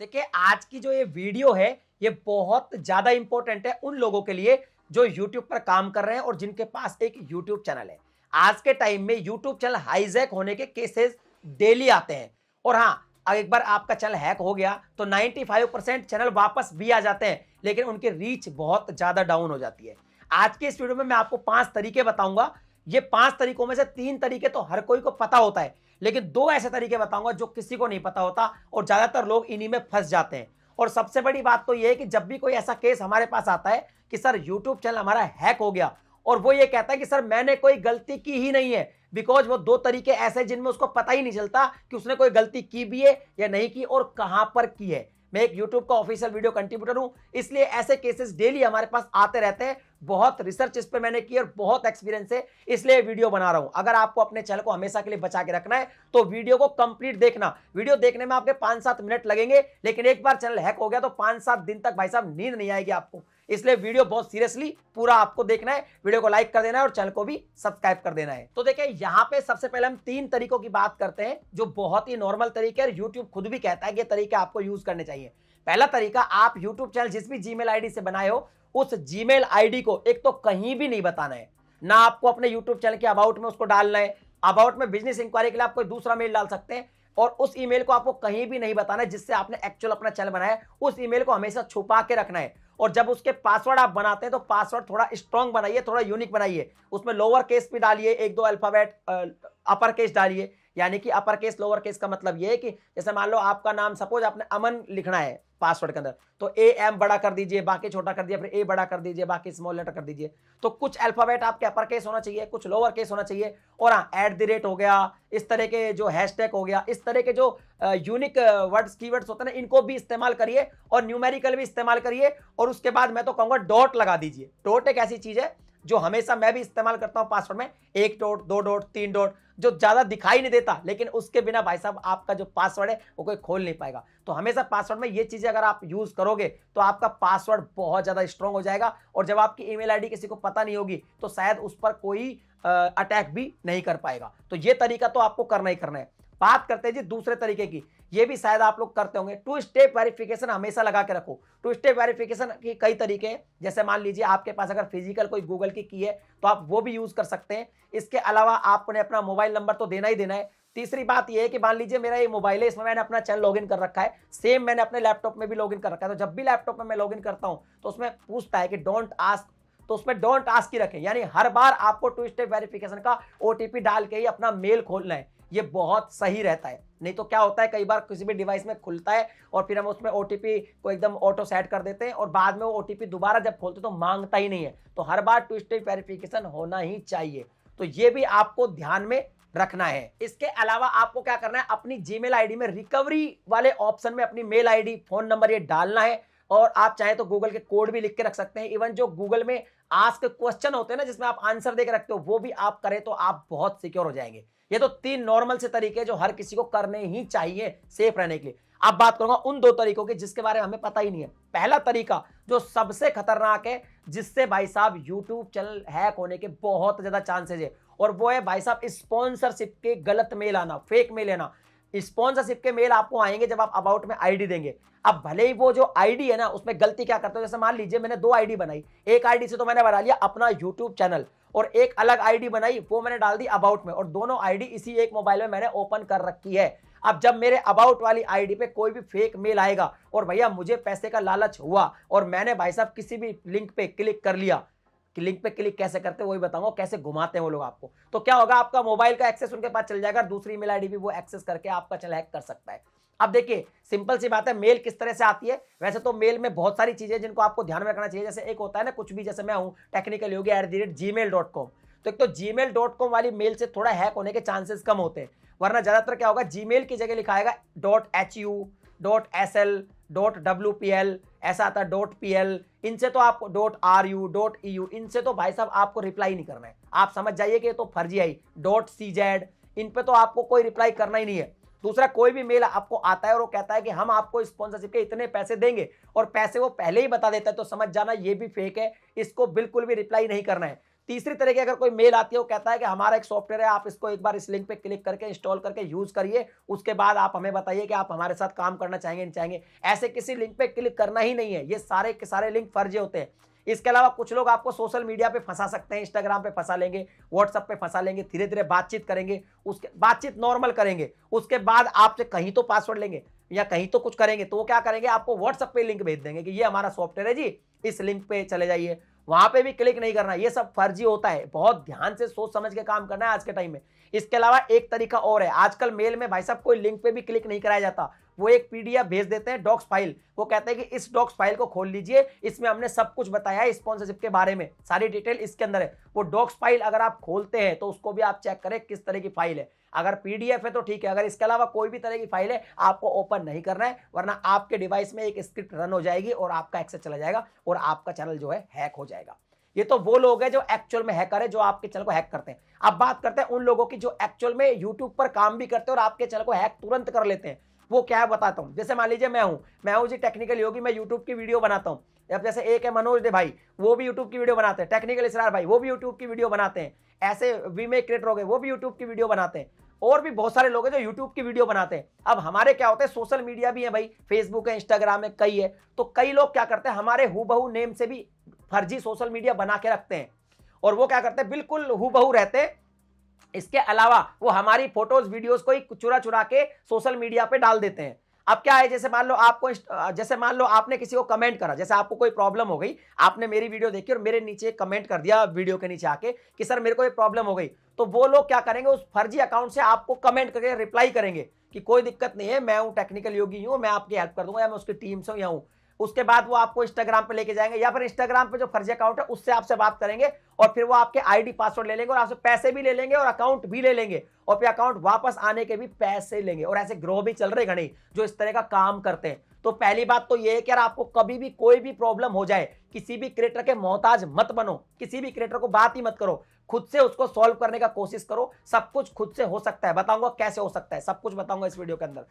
देखिए आज की जो ये वीडियो है ये बहुत ज्यादा इंपॉर्टेंट है उन लोगों के लिए जो YouTube पर काम कर रहे हैं और जिनके पास एक YouTube चैनल है। आज के टाइम में YouTube चैनल हाईजैक होने के केसेस डेली आते हैं और हाँ, एक बार आपका चैनल हैक हो गया तो 95% चैनल वापस भी आ जाते हैं, लेकिन उनकी रीच बहुत ज्यादा डाउन हो जाती है। आज के इस वीडियो में मैं आपको 5 तरीके बताऊंगा। ये 5 तरीकों में से 3 तरीके तो हर कोई को पता होता है, लेकिन 2 ऐसे तरीके बताऊंगा जो किसी को नहीं पता होता और ज्यादातर लोग इन्हीं में फंस जाते हैं। और सबसे बड़ी बात तो यह है कि जब भी कोई ऐसा केस हमारे पास आता है कि सर YouTube चैनल हमारा हैक हो गया और वो ये कहता है कि सर मैंने कोई गलती की ही नहीं है, बिकॉज वो 2 तरीके ऐसे जिनमें उसको पता ही नहीं चलता कि उसने कोई गलती की भी है या नहीं की और कहां पर की है। मैं एक YouTube का ऑफिशियल वीडियो कंट्रीब्यूटर हूं, इसलिए ऐसे केसेस डेली हमारे पास आते रहते हैं। बहुत रिसर्च इस पे मैंने की और बहुत एक्सपीरियंस है, इसलिए वीडियो बना रहा हूं। अगर आपको अपने चैनल को हमेशा के लिए बचा के रखना है तो वीडियो को कंप्लीट देखना। वीडियो देखने में आपके 5-7 मिनट लगेंगे, लेकिन एक बार चैनल हैक हो गया तो 5-7 दिन तक भाई साहब नींद नहीं आएगी आपको। इसलिए वीडियो बहुत सीरियसली पूरा आपको देखना है, वीडियो को लाइक कर देना है और चैनल को भी सब्सक्राइब कर देना है। तो देखिए यहाँ पे सबसे पहले हम 3 तरीकों की बात करते हैं जो बहुत ही नॉर्मल तरीके और यूट्यूब खुद भी कहता है कि ये तरीके आपको यूज करने चाहिए। पहला तरीका, आप यूट्यूब चैनल जिस भी जीमेल आईडी से बनाए हो उस जीमेल आईडी को एक तो कहीं भी नहीं बताना है। ना आपको अपने यूट्यूब चैनल के अबाउट में उसको डालना है। अबाउट में बिजनेस इंक्वायरी के लिए आप कोई दूसरा मेल डाल सकते हैं और उस ईमेल को आपको कहीं भी नहीं बताना है जिससे आपने एक्चुअल अपना चैनल बनाया है। उस ईमेल को हमेशा छुपा के रखना है और जब उसके पासवर्ड आप बनाते हैं तो पासवर्ड थोड़ा स्ट्रॉन्ग बनाइए, थोड़ा यूनिक बनाइए। उसमें लोअर केस भी डालिए, 1-2 अल्फाबेट अपर केस डालिए। यानी कि अपर केस लोअर केस का मतलब यह है कि जैसे मान लो आपका नाम सपोज आपने अमन लिखना है पासवर्ड के अंदर, तो AM बड़ा कर दीजिए, बाकी छोटा कर दिया, फिर A बड़ा कर दीजिए, बाकी स्मॉल लेटर कर दीजिए। तो कुछ अल्फाबेट आपके अपर केस होना चाहिए, कुछ लोअर केस होना चाहिए। और हाँ, @ हो गया, इस तरह के जो हैशटैग हो गया, इस तरह के जो यूनिक वर्ड्स कीवर्ड्स होते हैं ना, इनको भी इस्तेमाल करिए और न्यूमेरिकल भी इस्तेमाल करिए। और उसके बाद मैं तो कहूंगा डॉट लगा दीजिए। डॉट एक ऐसी चीज है जो हमेशा मैं भी इस्तेमाल करता हूं पासवर्ड में, 1 डॉट, 2 डॉट, 3 डॉट, जो ज्यादा दिखाई नहीं देता, लेकिन उसके बिना भाई साहब आपका जो पासवर्ड है वो कोई खोल नहीं पाएगा। तो हमेशा पासवर्ड में ये चीजें अगर आप यूज करोगे तो आपका पासवर्ड बहुत ज्यादा स्ट्रांग हो जाएगा और जब आपकी ईमेल आईडी किसी को पता नहीं होगी तो शायद उस पर कोई अटैक भी नहीं कर पाएगा। तो ये तरीका तो आपको करना ही करना है। बात करते हैं जी दूसरे तरीके की, ये भी शायद आप लोग करते होंगे। 2 स्टेप वेरिफिकेशन हमेशा लगा के रखो। 2 स्टेप वेरिफिकेशन के कई तरीके हैं, जैसे मान लीजिए आपके पास अगर फिजिकल कोई गूगल की है तो आप वो भी यूज कर सकते हैं। इसके अलावा आपने अपना मोबाइल नंबर तो देना ही देना है। तीसरी बात यह है कि मान लीजिए मेरा ये मोबाइल है, इसमें मैंने अपना चैनल लॉगिन कर रखा है, सेम मैंने अपने लैपटॉप में भी लॉगिन कर रखा है। तो जब भी लैपटॉप में मैं लॉगिन करता हूं तो उसमें पूछता है कि डोंट आस्क, तो उसमें डोंट आस्क ही रखें। यानी हर बार आपको 2 स्टेप वेरिफिकेशन का OTP डाल के ही अपना मेल खोलना है। ये बहुत सही रहता है। नहीं तो क्या होता है, कई बार किसी भी डिवाइस में खुलता है और फिर हम उसमें OTP को एकदम ऑटो सेट कर देते हैं और बाद में वो OTP दोबारा जब खोलते तो मांगता ही नहीं है। तो हर बार 2 स्टेप वेरिफिकेशन होना ही चाहिए। तो ये भी आपको ध्यान में रखना है। इसके अलावा आपको क्या करना है, अपनी जीमेल आईडी में रिकवरी वाले ऑप्शन में अपनी मेल आईडी, फोन नंबर ये डालना है और आप चाहे तो गूगल के कोड भी लिख के रख सकते हैं। इवन जो गूगल में आस्क क्वेश्चन होते हैं ना, जिसमें आप आंसर देकर रखते हो, वो भी आप करें तो आप बहुत सिक्योर हो जाएंगे। ये तो 3 नॉर्मल से तरीके जो हर किसी को करने ही चाहिए सेफ रहने के लिए। अब बात करूंगा उन 2 तरीकों की जिसके बारे में हमें पता ही नहीं है। पहला तरीका जो सबसे खतरनाक है, जिससे भाई साहब YouTube चैनल हैक होने के बहुत ज्यादा चांसेस है, और वो है भाई साहब स्पॉन्सरशिप के गलत मेल आना, फेक मेल आना। स्पॉन्सरशिप के मेल आपको आएंगे जब आप अबाउट में आईडी देंगे। अब भले ही वो जो आईडी है ना, उसमें गलती क्या करते हो, जैसे मान लीजिए मैंने 2 आईडी बनाई, एक आईडी से तो मैंने बना लिया अपना यूट्यूब चैनल और एक अलग आईडी बनाई, वो मैंने डाल दी अबाउट में, और दोनों आईडी इसी एक मोबाइल में मैंने ओपन कर रखी है। अब जब मेरे अबाउट वाली आईडी पे कोई भी फेक मेल आएगा और भैया मुझे पैसे का लालच हुआ और मैंने भाई साहब किसी भी लिंक पे क्लिक कर लिया, कि लिंक पे क्लिक कैसे करते हैं वही बताऊंगा, कैसे घुमाते हैं वो लोग आपको। तो क्या होगा, आपका मोबाइल का एक्सेस उनके पास चल जाएगा, दूसरी ईमेल आईडी भी वो एक्सेस करके आपका चैनल हैक कर सकता है। अब देखिए सिंपल सी बात है, मेल किस तरह से आती है। वैसे तो मेल में बहुत सारी चीजें जिनको आपको ध्यान में रखना चाहिए। जैसे एक होता है ना, कुछ भी, जैसे मैं हूं टेक्निकल योगी @gmail.com, तो एक तो gmail.com वाली मेल से थोड़ा हैक होने के चांसेस कम होते हैं, वरना ज्यादातर क्या होगा, जीमेल की जगह लिखा आएगा .hu, .sl, .wpl, ऐसा आता है .pl। इनसे तो आपको .ru, .eu, इनसे तो भाई साहब आपको रिप्लाई नहीं करना है। आप समझ जाइए कि ये तो फर्जी आई। .cz, इन पे तो आपको कोई रिप्लाई करना ही नहीं है। दूसरा, कोई भी मेल आपको आता है और वो कहता है कि हम आपको स्पॉन्सरशिप के इतने पैसे देंगे और पैसे वो पहले ही बता देता है, तो समझ जाना ये भी फेक है, इसको बिल्कुल भी रिप्लाई नहीं करना है। तीसरी तरह की अगर कोई मेल आती है, वो कहता है कि हमारा एक सॉफ्टवेयर है, आप इसको एक बार इस लिंक पे क्लिक करके इंस्टॉल करके यूज करिए, उसके बाद आप हमें बताइए कि आप हमारे साथ काम करना चाहेंगे नहीं चाहेंगे। ऐसे किसी लिंक पे क्लिक करना ही नहीं है, ये सारे के सारे लिंक फर्जी होते हैं। इसके अलावा कुछ लोग आपको सोशल मीडिया पे फंसा सकते हैं, इंस्टाग्राम पे फंसा लेंगे, व्हाट्सएप पे फंसा लेंगे, धीरे धीरे बातचीत करेंगे, उसके बातचीत नॉर्मल करेंगे, उसके बाद आपसे कहीं तो पासवर्ड लेंगे या कहीं तो कुछ करेंगे, तो वो क्या करेंगे, आपको व्हाट्सएप पे लिंक भेज देंगे कि ये हमारा सॉफ्टवेयर है जी, इस लिंक पे चले जाइए, वहां पे भी क्लिक नहीं करना। ये सब फर्जी होता है, बहुत ध्यान से सोच समझ के काम करना है आज के टाइम में। इसके अलावा एक तरीका और है, आजकल मेल में भाई साहब कोई लिंक पे भी क्लिक नहीं कराया जाता, वो एक पीडीएफ भेज देते हैं, डॉक्स फाइल, वो कहते हैं कि इस डॉक्स फाइल को खोल लीजिए, इसमें हमने सब कुछ बताया है स्पॉन्सरशिप के बारे में, सारी डिटेल इसके अंदर है। वो डॉक्स फाइल अगर आप खोलते हैं तो उसको भी आप चेक करें किस तरह की फाइल है, अगर पीडीएफ है तो ठीक है, अगर इसके अलावा कोई भी तरह की फाइल है आपको ओपन नहीं करना है, वरना आपके डिवाइस में एक स्क्रिप्ट रन हो जाएगी और आपका एक्सेस चला जाएगा और आपका चैनल जो है हैक हो जाएगा। ये तो वो लोग हैं जो एक्चुअल में हैकर है, जो आपके चैनल को हैक करते हैं। अब बात करते हैं उन लोगों की जो एक्चुअल में यूट्यूब पर काम भी करते हैं और आपके चैनल को हैक तुरंत कर लेते हैं। वो क्या है बताता हूं। जैसे मान लीजिए मैं हूं जी टेक्निकल योगी, मैं यूट्यूब की वीडियो बनाता हूं। अब जैसे एक है मनोज दे भाई, वो भी यूट्यूब की वीडियो बनाते हैं, टेक्निकल इसरार भाई वो भी यूट्यूब की वीडियो बनाते हैं, ऐसे वीमे क्रिएटर हो गए वो भी यूट्यूब की वीडियो बनाते हैं, और भी बहुत सारे लोग हैं जो यूट्यूब की वीडियो बनाते हैं। अब हमारे क्या होता है, सोशल मीडिया भी है भाई, फेसबुक है, इंस्टाग्राम है, कई है, तो कई लोग क्या करते हैं हमारे हूबहू नेम से भी फर्जी सोशल मीडिया बना के रखते हैं, और वो क्या करते हैं बिल्कुल हूबहू रहते हैं। इसके अलावा वो हमारी फोटोज वीडियोस को ही चुरा चुरा के सोशल मीडिया पे डाल देते हैं। अब क्या है, जैसे मान लो आपने किसी को कमेंट करा, जैसे आपको कोई प्रॉब्लम हो गई, आपने मेरी वीडियो देखी और मेरे नीचे कमेंट कर दिया वीडियो के नीचे आके कि सर मेरे को ये प्रॉब्लम हो गई, तो वो लोग क्या करेंगे, उस फर्जी अकाउंट से आपको कमेंट करके रिप्लाई करेंगे कि कोई दिक्कत नहीं है, मैं हूं टेक्निकल योगी हूं, मैं आपकी हेल्प कर दूंगा, या मैं उसकी टीम से हूं। उसके बाद वो आपको इंस्टाग्राम पे लेके जाएंगे, या फिर इंस्टाग्राम पे जो फर्जी अकाउंट है उससे आपसे बात करेंगे, और फिर वो आपके आईडी पासवर्ड ले लेंगे और आपसे पैसे भी ले लेंगे और अकाउंट भी ले लेंगे, और फिर अकाउंट वापस आने के भी पैसे लेंगे। और ऐसे ग्रोह भी चल रहे घने जो इस तरह का काम करते हैं। तो पहली बात तो ये है कि यार आपको कभी भी कोई भी प्रॉब्लम हो जाए, किसी भी क्रिएटर के मोहताज मत बनो, किसी भी क्रिएटर को बात ही मत करो, खुद से उसको सॉल्व करने का कोशिश करो। सब कुछ खुद से हो सकता है, बताऊंगा कैसे हो सकता है, सब कुछ बताऊंगा इस वीडियो के अंदर।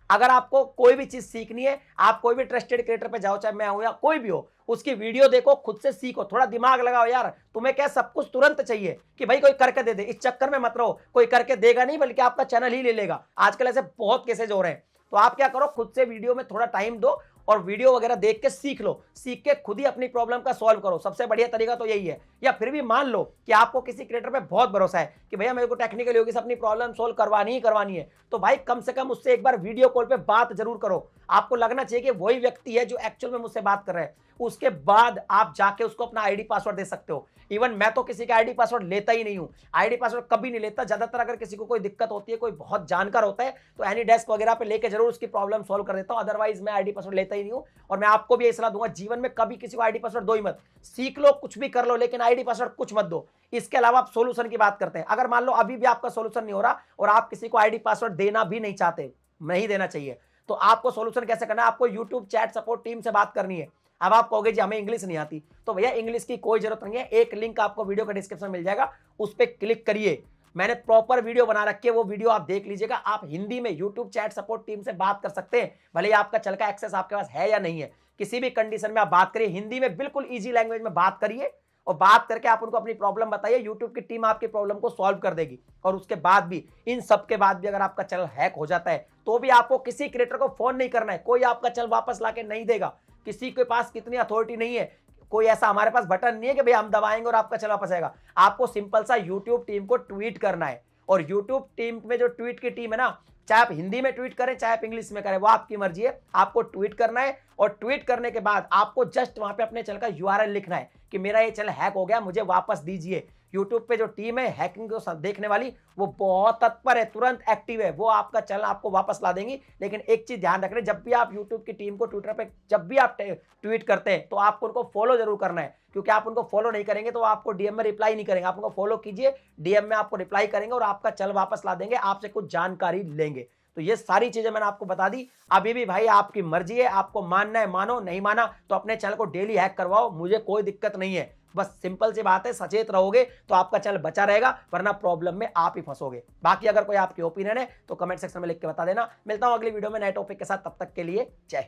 अगर आपको कोई भी चीज सीखनी है, आप कोई भी ट्रस्टेड क्रिएटर पे जाओ, चाहे मैं हूं या कोई भी हो, उसकी वीडियो देखो, खुद से सीखो, थोड़ा दिमाग लगाओ यार। तुम्हें क्या सब कुछ तुरंत चाहिए कि भाई कोई करके दे दे, इस चक्कर में मत रहो, कोई करके देगा नहीं बल्कि आपका चैनल ही ले लेगा। आजकल ऐसे बहुत केसेज हो रहे हैं। तो आप क्या करो, खुद से वीडियो में थोड़ा टाइम दो और वीडियो वगैरह देख के सीख लो, सीख के खुद ही अपनी प्रॉब्लम का सॉल्व करो। सबसे बढ़िया तरीका तो यही है। या फिर भी मान लो कि आपको किसी क्रिएटर पे बहुत भरोसा है कि भैया मेरे को टेक्निकल योगी से अपनी प्रॉब्लम सॉल्व करवानी ही करवानी है, तो भाई कम से कम उससे एक बार वीडियो कॉल पे बात जरूर करो। आपको लगना चाहिए कि वही व्यक्ति है जो एक्चुअल में मुझसे बात कर रहा है। उसके बाद आप जाके उसको अपना आईडी पासवर्ड दे सकते हो। इवन मैं तो किसी का आईडी पासवर्ड लेता ही नहीं हूं, आईडी पासवर्ड कभी नहीं लेता। ज्यादातर अगर किसी को कोई दिक्कत होती है, कोई बहुत जानकार होता है, तो एनी डेस्क वगैरह पे लेके जरूर उसकी प्रॉब्लम सॉल्व कर देता हूं। अदरवाइज मैं आईडी पासवर्ड लेता ही नहीं हूं। और मैं आपको भी ये सलाह दूंगा, जीवन में कभी किसी को आईडी पासवर्ड दो ही मत। सीख लो, कुछ भी कर लो, लेकिन आईडी पासवर्ड कुछ मत दो। इसके अलावा आप सोल्यूशन की बात करते हैं। अगर मान लो अभी भी आपका सोल्यूशन नहीं हो रहा और आप किसी को आईडी पासवर्ड देना भी नहीं चाहते, नहीं देना चाहिए, तो आपको सोल्यूशन कैसे करना है, आपको यूट्यूब चैट सपोर्ट टीम से बात करनी है। अब आप कहोगे जी हमें इंग्लिश नहीं आती, तो भैया इंग्लिश की कोई जरूरत नहीं है। एक लिंक आपको वीडियो का डिस्क्रिप्शन में मिल जाएगा, उस पर क्लिक करिए। मैंने प्रॉपर वीडियो बना रखी है, वो वीडियो आप देख लीजिएगा। आप हिंदी में यूट्यूब चैट सपोर्ट टीम से बात कर सकते हैं, भले ही आपका चल का एक्सेस आपके पास है या नहीं है। किसी भी कंडीशन में आप बात करिए, हिंदी में बिल्कुल ईजी लैंग्वेज में बात करिए, और बात करके आप उनको अपनी प्रॉब्लम बताइए। यूट्यूब की टीम आपकी प्रॉब्लम को सॉल्व कर देगी। और उसके बाद भी, इन सब के बाद भी अगर आपका चैनल हैक हो जाता है, तो भी आपको किसी क्रिएटर को फोन नहीं करना है, कोई आपका चैनल वापस लाके नहीं देगा। किसी के पास कितनी अथॉरिटी नहीं है, कोई ऐसा हमारे पास बटन नहीं है कि भाई हम दबाएंगे और आपका चैनल वापस आएगा। आपको सिंपल सा यूट्यूब टीम को ट्वीट करना है, और यूट्यूब टीम में जो ट्वीट की टीम है ना, चाहे आप हिंदी में ट्वीट करें चाहे आप इंग्लिश में करें, वो आपकी मर्जी है। आपको ट्वीट करना है, और ट्वीट करने के बाद आपको जस्ट वहां पे अपने चैनल का यूआरएल लिखना है कि मेरा ये चैनल हैक हो गया, मुझे वापस दीजिए। यूट्यूब पे जो टीम है हैकिंग को देखने वाली, वो बहुत तत्पर है, तुरंत एक्टिव है, वो आपका चैनल आपको वापस ला देंगी। लेकिन एक चीज ध्यान रखना, जब भी आप यूट्यूब की टीम को ट्विटर पे जब भी आप ट्वीट करते हैं, तो आपको उनको फॉलो जरूर करना है, क्योंकि आप उनको फॉलो नहीं करेंगे तो आपको डीएम में रिप्लाई नहीं करेंगे। आप उनको फॉलो कीजिए, डीएम में आपको रिप्लाई करेंगे और आपका चैनल वापस ला देंगे, आपसे कुछ जानकारी लेंगे। तो ये सारी चीजें मैंने आपको बता दी। अभी भी भाई आपकी मर्जी है, आपको मानना है मानो, नहीं माना तो अपने चैनल को डेली हैक करवाओ, मुझे कोई दिक्कत नहीं है। बस सिंपल सी बात है, सचेत रहोगे तो आपका चैनल बचा रहेगा, वरना प्रॉब्लम में आप ही फंसोगे। बाकी अगर कोई आपकी ओपिनियन है तो कमेंट सेक्शन में लिख के बता देना। मिलता हूं अगली वीडियो में नए टॉपिक के साथ, तब तक के लिए जय हिंद।